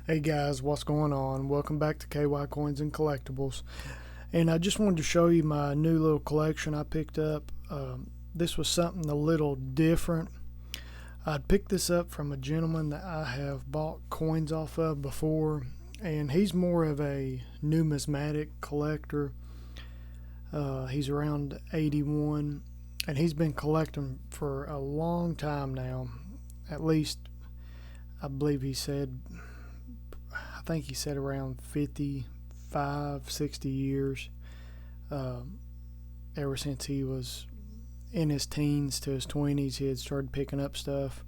Hey guys, what's going on? Welcome back to KY Coins and Collectibles. And I just wanted to show you my new little collection I picked up. This was something a little different. I'd picked this up from a gentleman that I have bought coins off of before, and he's more of a numismatic collector. He's around 81, and he's been collecting for a long time now. At least, I believe I think he said around 55, 60 years, ever since he was in his teens to his 20s. He had started picking up stuff.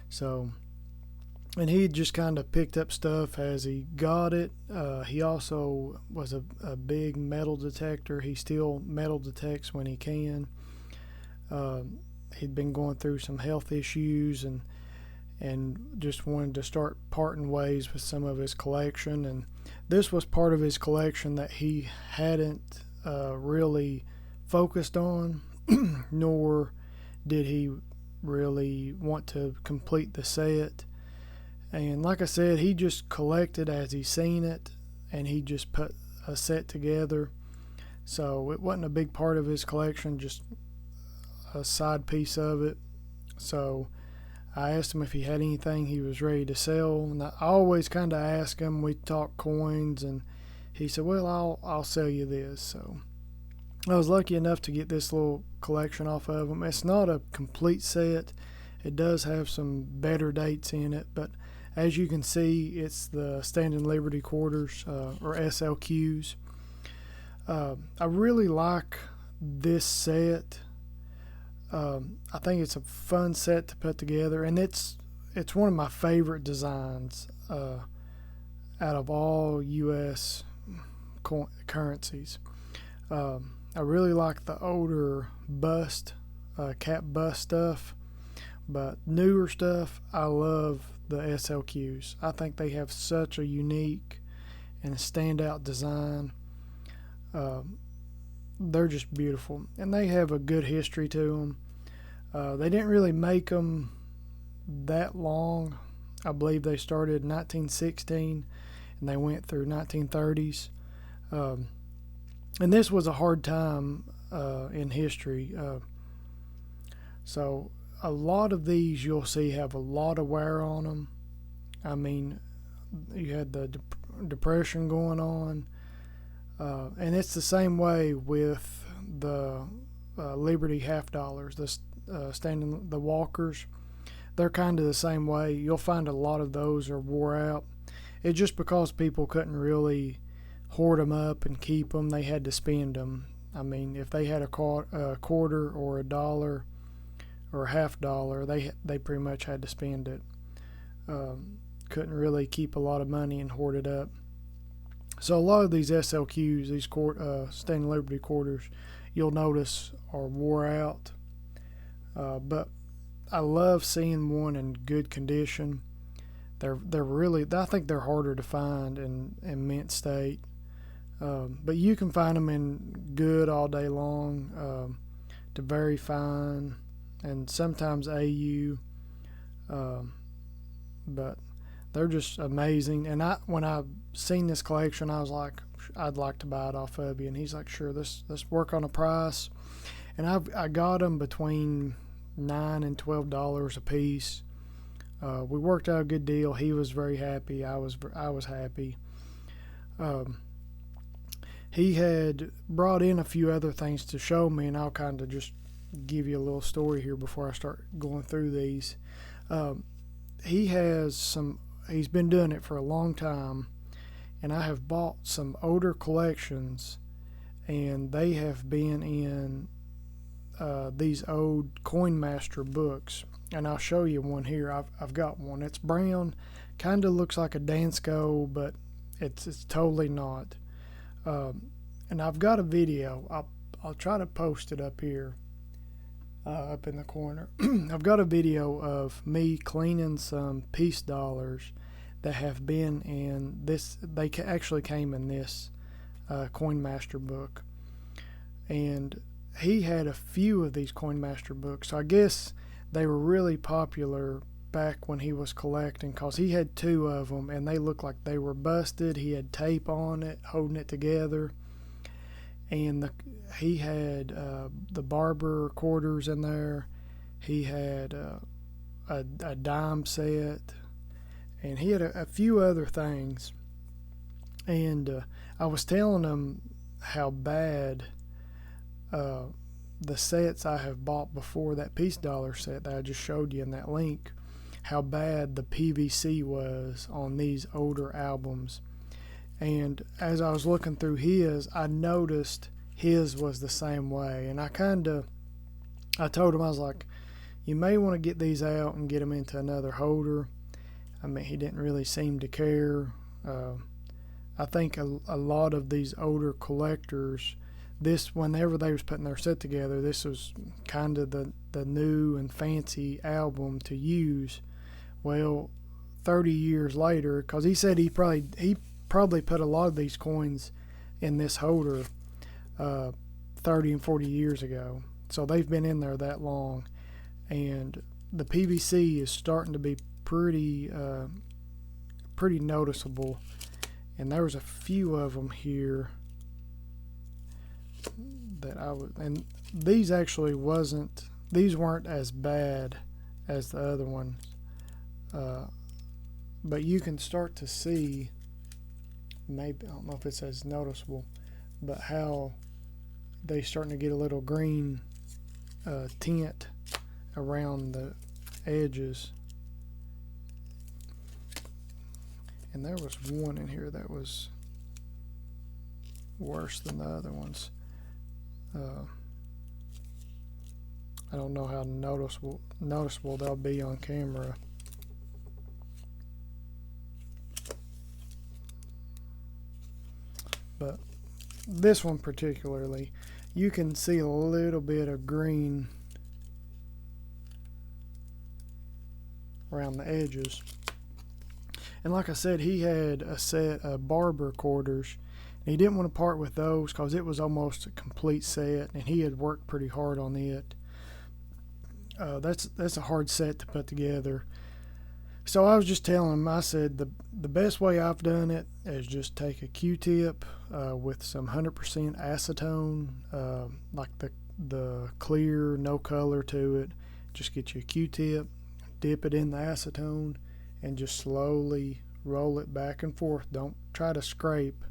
So, and he just kind of picked up stuff as he got it. He also was a big metal detector. He still metal detects when he can. He'd been going through some health issues and just wanted to start parting ways with some of his collection. And this was part of his collection that he hadn't really focused on, nor did he really want to complete the set. And like I said, he just collected as he seen it, and he just put a set together. So it wasn't a big part of his collection, just a side piece of it. So I asked him if he had anything he was ready to sell, and I always kind of ask him. We talk coins, and he said, "Well, I'll sell you this." So I was lucky enough to get this little collection off of him. It's not a complete set. It does have some better dates in it, but as you can see, it's the Standing Liberty Quarters, or SLQs. I really like this set. I think it's a fun set to put together, and it's one of my favorite designs out of all U.S. currencies. I really like the older bust, cap bust stuff, but newer stuff, I love the SLQs. I think they have such a unique and standout design. They're just beautiful, and they have a good history to them. They didn't really make them that long. I believe they started in 1916 and they went through 1930s. And this was a hard time in history. So a lot of these you'll see have a lot of wear on them. I mean, you had the Depression going on. And it's the same way with the Liberty half dollars, the walkers. They're kind of the same way. You'll find a lot of those are wore out. It's just because people couldn't really hoard them up and keep them. They had to spend them. I mean, if they had a quarter or a dollar or a half dollar, they pretty much had to spend it. Couldn't really keep a lot of money and hoard it up. So a lot of these SLQs, these Standing Liberty Quarters, you'll notice are wore out. But I love seeing one in good condition. They're really, I think they're harder to find in mint state. But you can find them in good all day long, to very fine, and sometimes AU. But they're just amazing. And when I seen this collection, I was like, I'd like to buy it off of you. And he's like, sure, let's work on a price. And I got them between $9 and $12 a piece. We worked out a good deal. He was very happy. I was happy. He had brought in a few other things to show me, and I'll kind of just give you a little story here before I start going through these. He's been doing it for a long time, and I have bought some older collections, and they have been in these old Coin Master books. And I'll show you one here. I've got one. It's brown, kind of looks like a Dansko, but it's totally not. And I've got a video. I'll try to post it up here, up in the corner. I've got a video of me cleaning some piece dollars that have been in this. They actually came in this Coin Master book, and he had a few of these Coin Master books. So I guess they were really popular back when he was collecting, because he had two of them and they looked like they were busted. He had tape on it holding it together, and he had the barber quarters in there. He had a dime set, and he had a few other things. And I was telling him how bad the sets I have bought before, that piece dollar set that I just showed you in that link, how bad the PVC was on these older albums. And as I was looking through his, I noticed his was the same way. And I told him, I was like, you may want to get these out and get them into another holder. I mean, he didn't really seem to care. I think a lot of these older collectors, whenever they was putting their set together, this was kind of the new and fancy album to use. Well, 30 years later, because he said he probably put a lot of these coins in this holder 30 and 40 years ago. So they've been in there that long, and the PVC is starting to be pretty noticeable. And there was a few of them here that and these actually weren't as bad as the other ones, but you can start to see, maybe, I don't know if it's as noticeable, but how they starting to get a little green tint around the edges. And there was one in here that was worse than the other ones. I don't know how noticeable they'll be on camera. But this one particularly, you can see a little bit of green around the edges. And like I said, he had a set of barber quarters. And he didn't want to part with those because it was almost a complete set, and he had worked pretty hard on it. That's a hard set to put together. So I was just telling him, I said, the best way I've done it is just take a Q-tip with some 100% acetone, like the clear, no color to it. Just get you a Q-tip, dip it in the acetone, and just slowly roll it back and forth. Don't try to scrape.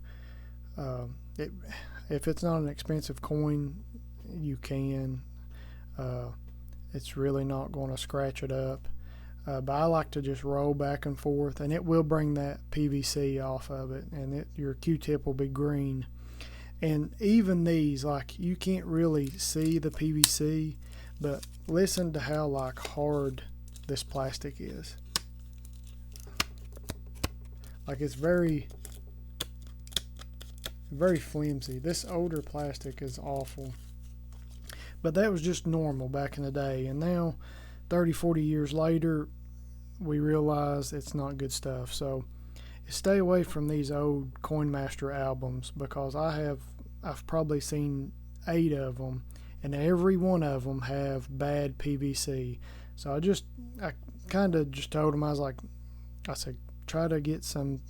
If it's not an expensive coin, you can. It's really not going to scratch it up. But I like to just roll back and forth, and it will bring that PVC off of it, and your Q-tip will be green. And even these, like, you can't really see the PVC, but listen to how hard this plastic is. Like, it's very, very flimsy. This older plastic is awful. But that was just normal back in the day. And now, 30, 40 years later, we realize it's not good stuff. So stay away from these old Coin Master albums, because I've probably seen 8 of them, and every one of them have bad PVC. So I kind of just told him, I said, try to get some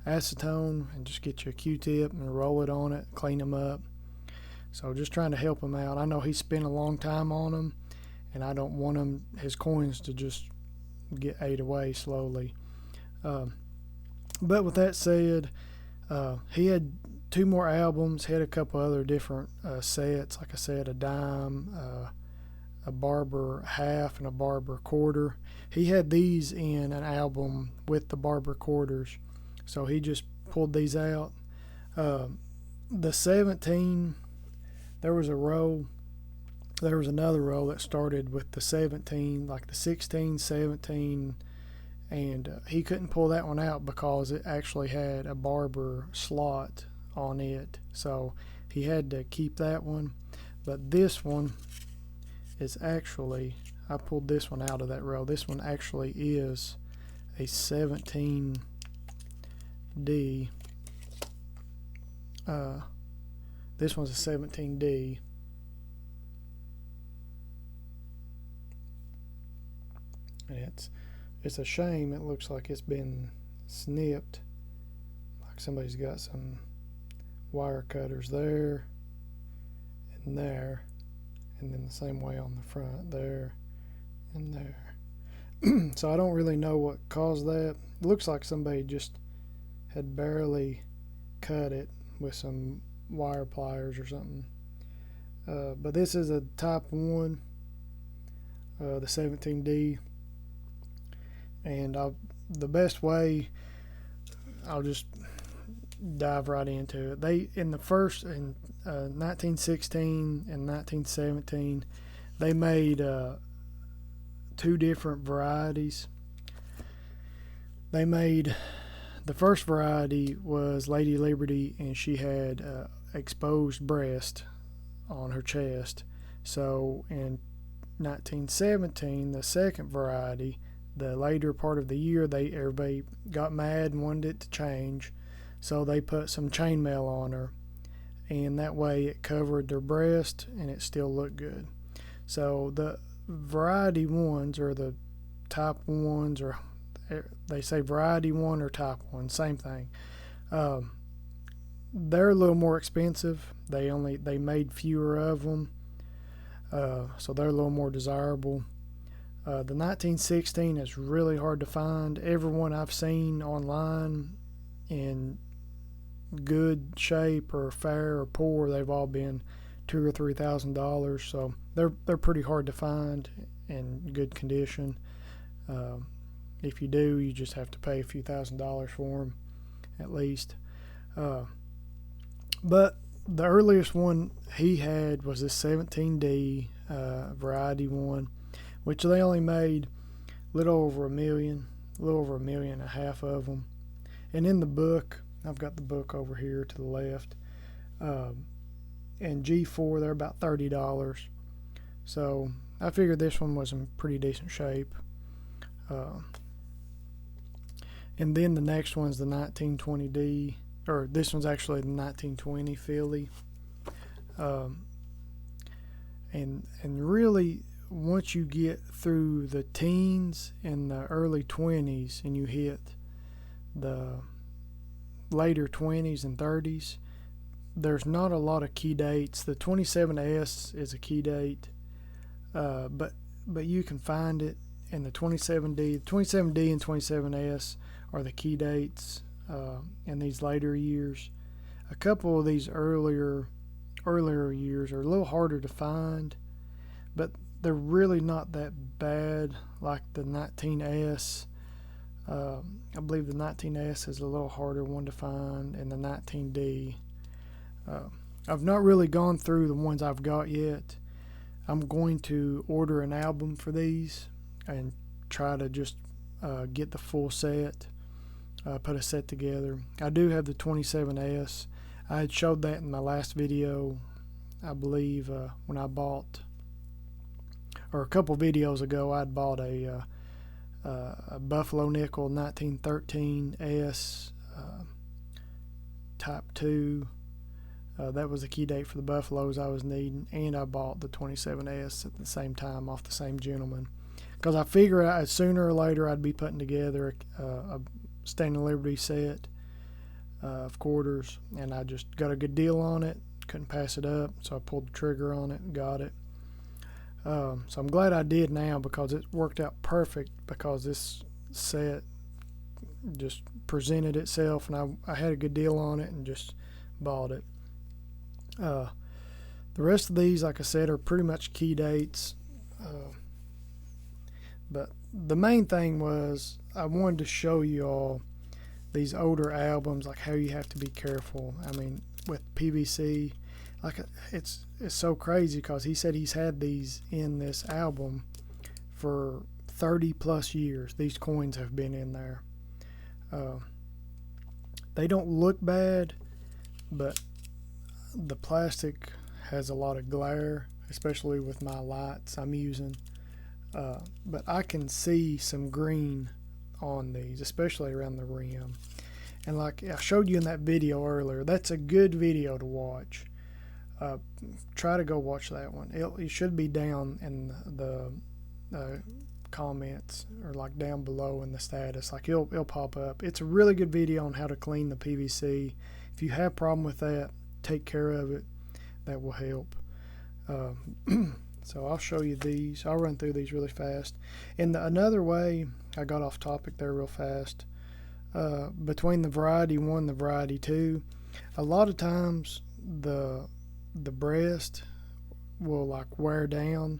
acetone and just get you a Q-tip and roll it on it, clean them up. So just trying to help him out. I know he spent a long time on them, and I don't want his coins to just get ate away slowly. But with that said, he had 2 more albums. He had a couple other different sets. Like I said, a dime, a barber half, and a barber quarter. He had these in an album with the barber quarters, so he just pulled these out. The 17, there was another row that started with the 17, like the 16, 17, and he couldn't pull that one out because it actually had a barber slot on it, so he had to keep that one. But this one is actually, I pulled this one out of that row. This one actually is a 17D. This one's a 17D. and it's a shame. It looks like it's been snipped, like somebody's got some wire cutters there and there, and then the same way on the front, there and there. So I don't really know what caused that. It looks like somebody just had barely cut it with some wire pliers or something. But this is a type 1, the 17D, and the best way, I'll just dive right into it. They in 1916 and 1917, they made 2 different varieties. They made, the first variety was Lady Liberty, and she had exposed breast on her chest. So in 1917, the second variety, the later part of the year, everybody got mad and wanted it to change, so they put some chainmail on her, and that way it covered their breast and it still looked good. So the variety 1s, or the type 1s, or they say variety 1 or type 1, same thing. They're a little more expensive. They made fewer of them, so they're a little more desirable. The 1916 is really hard to find. Everyone I've seen online in good shape or fair or poor, they've all been $2,000 or $3,000. So they're pretty hard to find in good condition. If you do, you just have to pay a few $1,000s for them, at least. But the earliest one he had was this 17D variety 1, which they only made a little over 1 million, a little over 1.5 million of them. And in the book, I've got the book over here to the left, and G4, they're about $30. So I figured this one was in pretty decent shape. And then the next one's the 1920D, or this one's actually the 1920 Philly. And really, once you get through the teens and the early 20s and you hit the later 20s and 30s, there's not a lot of key dates. The 27S is a key date, but you can find it in the 27D. 27D and 27S are the key dates in these later years. A couple of these earlier years are a little harder to find, but they're really not that bad, like the 19S. I believe the 19S is a little harder one to find, and the 19D. I've not really gone through the ones I've got yet. I'm going to order an album for these and try to just get the full set, put a set together. I do have the 27S. I had showed that in my last video, I believe, when I bought, or a couple videos ago, I'd bought a Buffalo Nickel 1913 S Type 2. That was the key date for the Buffaloes I was needing, and I bought the 27S at the same time off the same gentleman, because I figured sooner or later I'd be putting together a Standing Liberty set of quarters, and I just got a good deal on it, couldn't pass it up, so I pulled the trigger on it and got it. So I'm glad I did now, because it worked out perfect, because this set just presented itself, and I had a good deal on it and just bought it. The rest of these, like I said, are pretty much key dates, but the main thing was I wanted to show you all these older albums, like how you have to be careful. I mean, with PVC, like it's so crazy, because he said he's had these in this album for 30 plus years. These coins have been in there. They don't look bad, but the plastic has a lot of glare, especially with my lights I'm using. But I can see some green on these, especially around the rim. And like I showed you in that video earlier, that's a good video to watch. Try to go watch that one. It should be down in the comments or like down below in the status. Like it'll pop up. It's a really good video on how to clean the PVC. If you have a problem with that, take care of it. That will help. So I'll show you these. I'll run through these really fast. And another way, I got off topic there real fast. Between the variety 1 and the variety 2, a lot of times the breast will like wear down,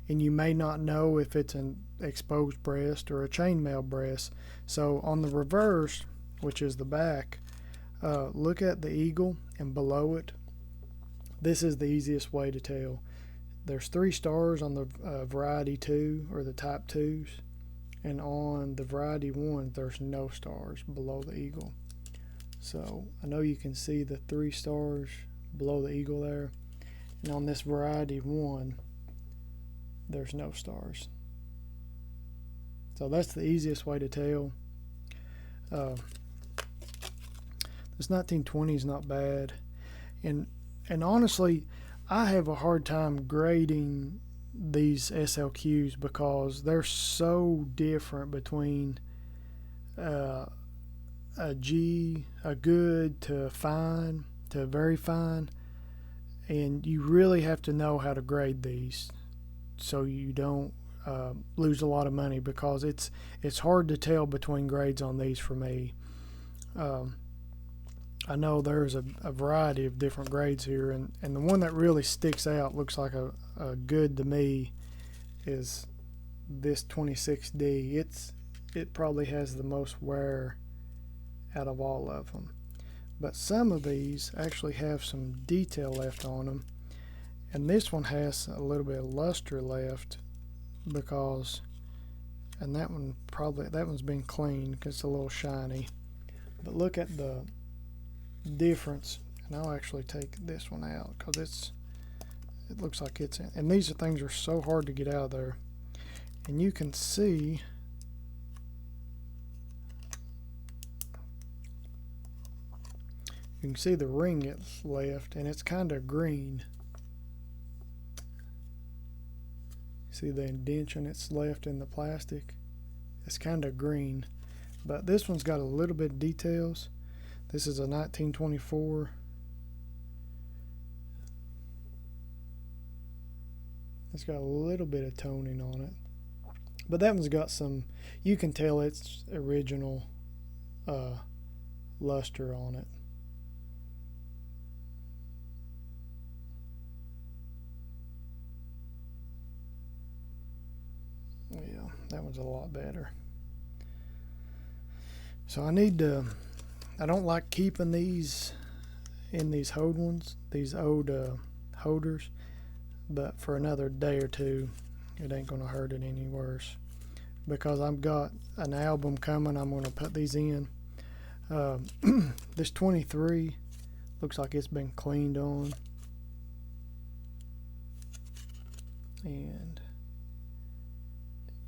and you may not know if it's an exposed breast or a chainmail breast. So on the reverse, which is the back, look at the eagle and below it. This is the easiest way to tell. There's 3 stars on the variety 2 or the type 2s, and on the variety 1 there's no stars below the eagle. So I know you can see the 3 stars below the eagle there, and on this variety 1 there's no stars. So that's the easiest way to tell. This 1920 is not bad, and honestly I have a hard time grading these SLQs because they're so different between a good to fine to very fine, and you really have to know how to grade these so you don't lose a lot of money, because it's hard to tell between grades on these for me. I know there's a variety of different grades here, and the one that really sticks out, looks like a good to me, is this 26D. It probably has the most wear out of all of them. But some of these actually have some detail left on them, and this one has a little bit of luster left because, and that one's been cleaned because it's a little shiny. But look at the difference, and I'll actually take this one out because it looks like it's in, and these things are so hard to get out of there. And you can see the ring it's left, and it's kind of green. See the indentation it's left in the plastic? It's kind of green, but this one's got a little bit of details. This is a 1924. It's got a little bit of toning on it, but that one's got some, you can tell it's original luster on it. Yeah, that one's a lot better. So I don't like keeping these in these old ones, these old holders, but for another day or two it ain't gonna hurt it any worse, because I've got an album coming. I'm gonna put these in. This 23 looks like it's been cleaned on, and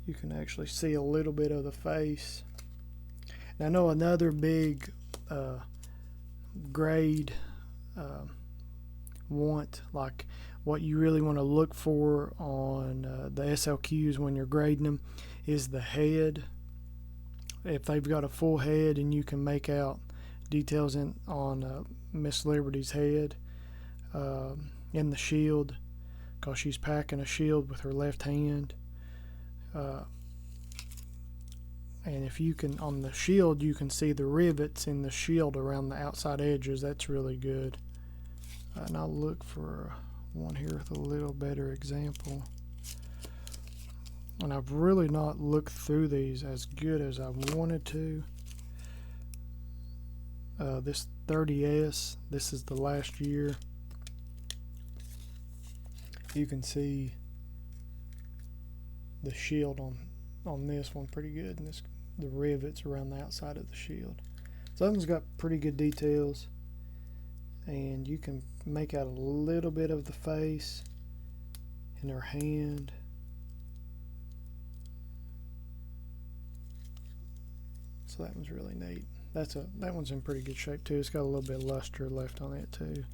you can actually see a little bit of the face. And I know another big grade like what you really want to look for on the SLQs when you're grading them is the head. If they've got a full head, and you can make out details on Miss Liberty's head, in the shield, because she's packing a shield with her left hand. And if you can, on the shield, you can see the rivets in the shield around the outside edges. That's really good. And I'll look for one here with a little better example. And I've really not looked through these as good as I wanted to. This 30S, this is the last year. You can see the shield on this one pretty good, and the rivets around the outside of the shield. So that one's got pretty good details, and you can make out a little bit of the face in her hand. So that one's really neat. That one's in pretty good shape too. It's got a little bit of luster left on it too. I'm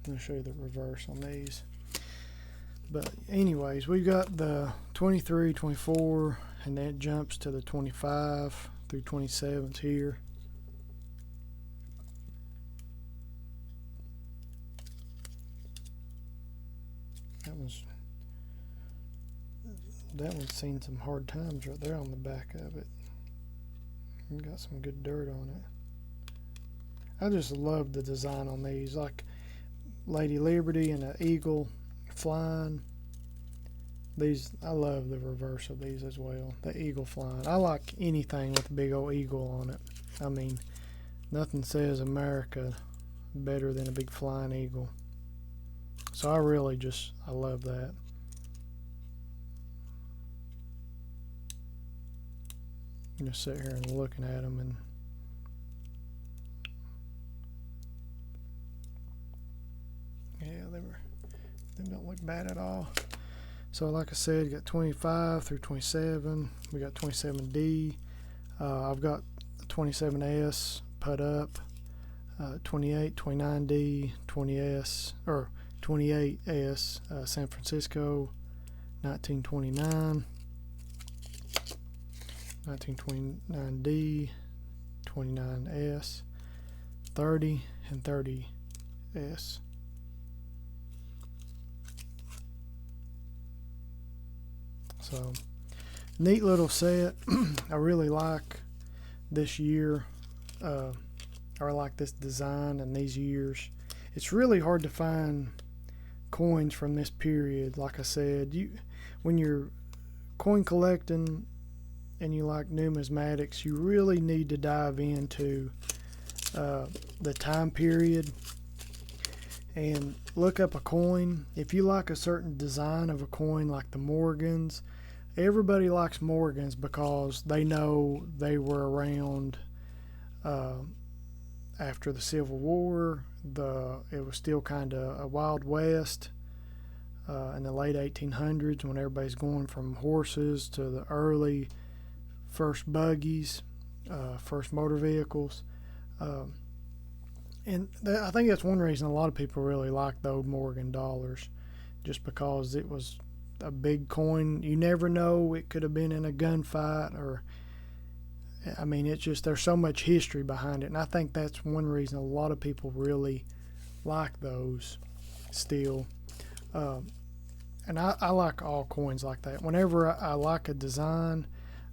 going to show you the reverse on these. But anyways, we got the 23, 24, and then it jumps to the 25 through 27s here. That one's seen some hard times right there on the back of it. Got some good dirt on it. I just love the design on these, like Lady Liberty and an eagle flying. These, I love the reverse of these as well, the eagle flying. I like anything with a big old eagle on it. I mean, nothing says America better than a big flying eagle. So I love that. Just sit here and looking at them, and yeah, they don't look bad at all. So like I said, you got 25 through 27. We got 27D. I've got 27S put up, 28, 29D, 20S or 28S, San Francisco, 1929. 1929D, 29S, 30, and 30S. So, neat little set. I really like this year, or I like this design and these years. It's really hard to find coins from this period. Like I said, when you're coin collecting and you like numismatics, you really need to dive into the time period and look up a coin. If you like a certain design of a coin, like the Morgans, everybody likes Morgans because they know they were around after the Civil War. It was still kind of a Wild West in the late 1800s, when everybody's going from horses to the early first buggies, first motor vehicles. I think that's one reason a lot of people really like the old Morgan dollars, just because it was a big coin. You never know, it could have been in a gunfight, or I mean, it's just, there's so much history behind it, and I think that's one reason a lot of people really like those still. And I like all coins like that. Whenever I like a design,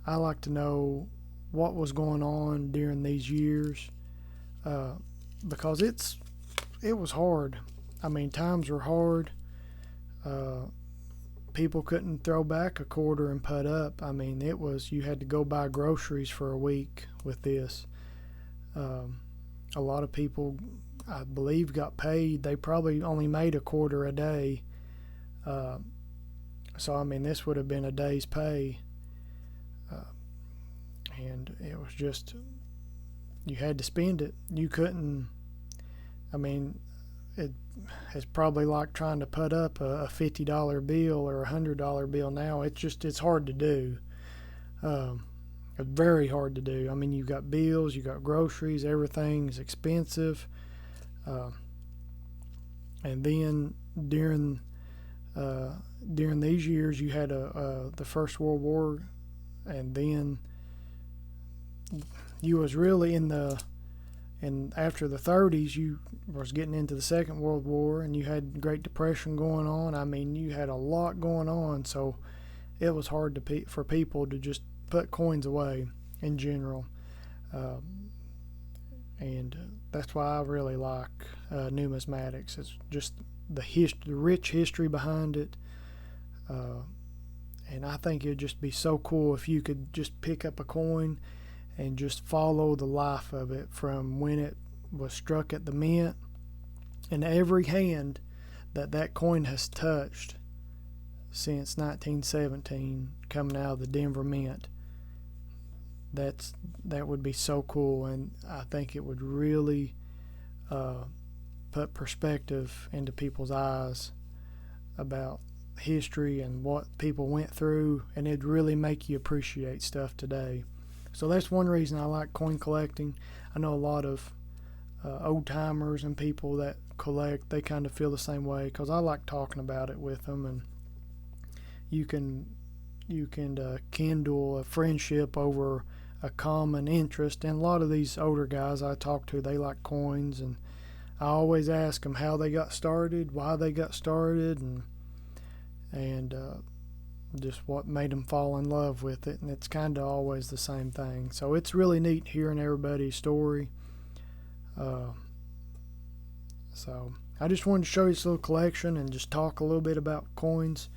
I like to know what was going on during these years, because it was hard. I mean, times were hard. People couldn't throw back a quarter and put up. I mean, you had to go buy groceries for a week with this. A lot of people, I believe, got paid. They probably only made a quarter a day. So, I mean, this would have been a day's pay. And it was just, you had to spend it. You couldn't, I mean, it's probably like trying to put up a $50 bill or a $100 bill now. It's hard to do. It's very hard to do. I mean, you've got bills, you've got groceries, everything's expensive. And then during these years, you had the First World War, and then you was really after the 30s, you was getting into the Second World War, and you had Great Depression going on. I mean, you had a lot going on, so it was hard for people to just put coins away in general. And that's why I really like numismatics. It's just the rich history behind it. And I think it'd just be so cool if you could just pick up a coin and just follow the life of it from when it was struck at the mint, and every hand that coin has touched since 1917 coming out of the Denver Mint. That would be so cool, and I think it would really put perspective into people's eyes about history and what people went through, and it'd really make you appreciate stuff today. So that's one reason I like coin collecting. I know a lot of old timers and people that collect, they kind of feel the same way, because I like talking about it with them, and you can kindle a friendship over a common interest. And a lot of these older guys I talk to, they like coins, and I always ask them how they got started, why they got started, and just what made them fall in love with it. And it's kind of always the same thing. So it's really neat hearing everybody's story. So I just wanted to show you this little collection and just talk a little bit about coins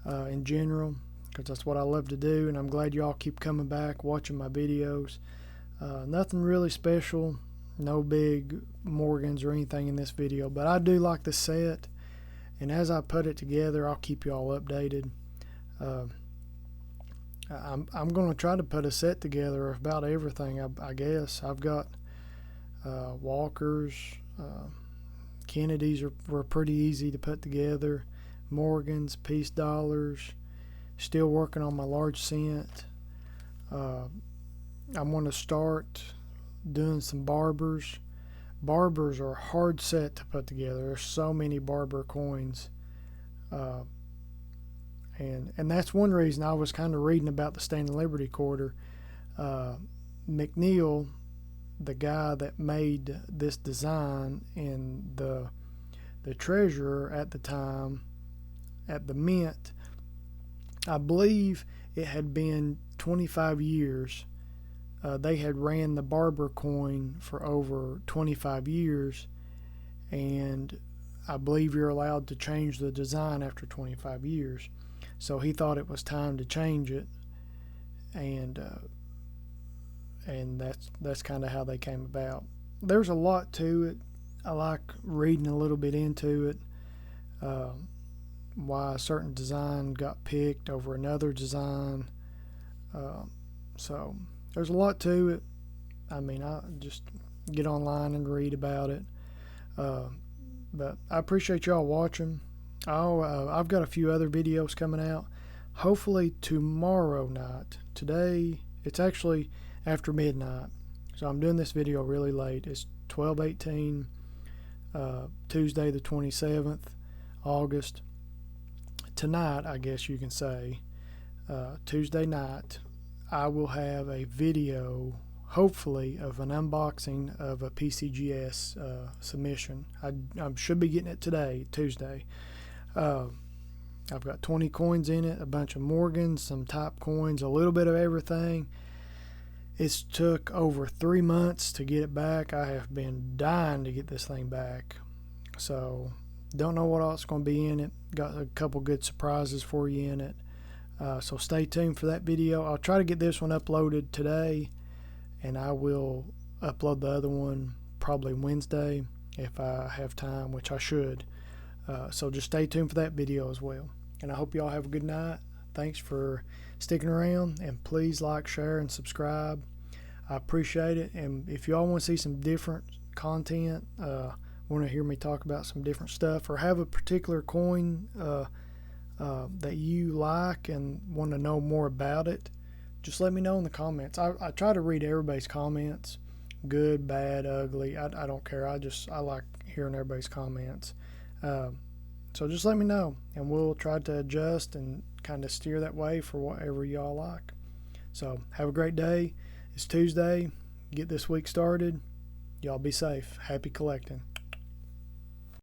in general, because that's what I love to do, and I'm glad y'all keep coming back watching my videos. Nothing really special, no big Morgans or anything in this video, but I do like the set, and as I put it together I'll keep y'all updated. I'm going to try to put a set together of about everything. I guess I've got Walkers, Kennedys were pretty easy to put together, Morgans, piece dollars. Still working on my large cent. I'm going to start doing some barbers. Barbers are a hard set to put together. There's so many barber coins. And that's one reason I was kind of reading about the Standing Liberty Quarter. McNeil, the guy that made this design, and the treasurer at the time at the mint, I believe it had been 25 years. They had ran the barber coin for over 25 years, and I believe you're allowed to change the design after 25 years. So he thought it was time to change it, and that's kind of how they came about. There's a lot to it. I like reading a little bit into it. Why a certain design got picked over another design. So there's a lot to it. I mean, I just get online and read about it. But I appreciate y'all watching. I've got a few other videos coming out. Hopefully tomorrow night. Today, it's actually after midnight. So I'm doing this video really late. It's 12:18, Tuesday the 27th, August. Tonight, I guess you can say, Tuesday night, I will have a video, hopefully, of an unboxing of a PCGS submission. I should be getting it today, Tuesday. I've got 20 coins in it, a bunch of Morgans, some type coins, a little bit of everything. It's took over 3 months to get it back. I have been dying to get this thing back. So don't know what else is going to be in it. Got a couple good surprises for you in it. So stay tuned for that video. I'll try to get this one uploaded today, and I will upload the other one probably Wednesday if I have time, which I should. So just stay tuned for that video as well. And I hope y'all have a good night. Thanks for sticking around, and please like, share, and subscribe. I appreciate it. And if y'all want to see some different content, want to hear me talk about some different stuff, or have a particular coin that you like and want to know more about it, just let me know in the comments. I try to read everybody's comments, good, bad, ugly. I don't care. I like hearing everybody's comments. So just let me know, and we'll try to adjust and kind of steer that way for whatever y'all like. So have a great day. It's Tuesday. Get this week started. Y'all be safe. Happy collecting.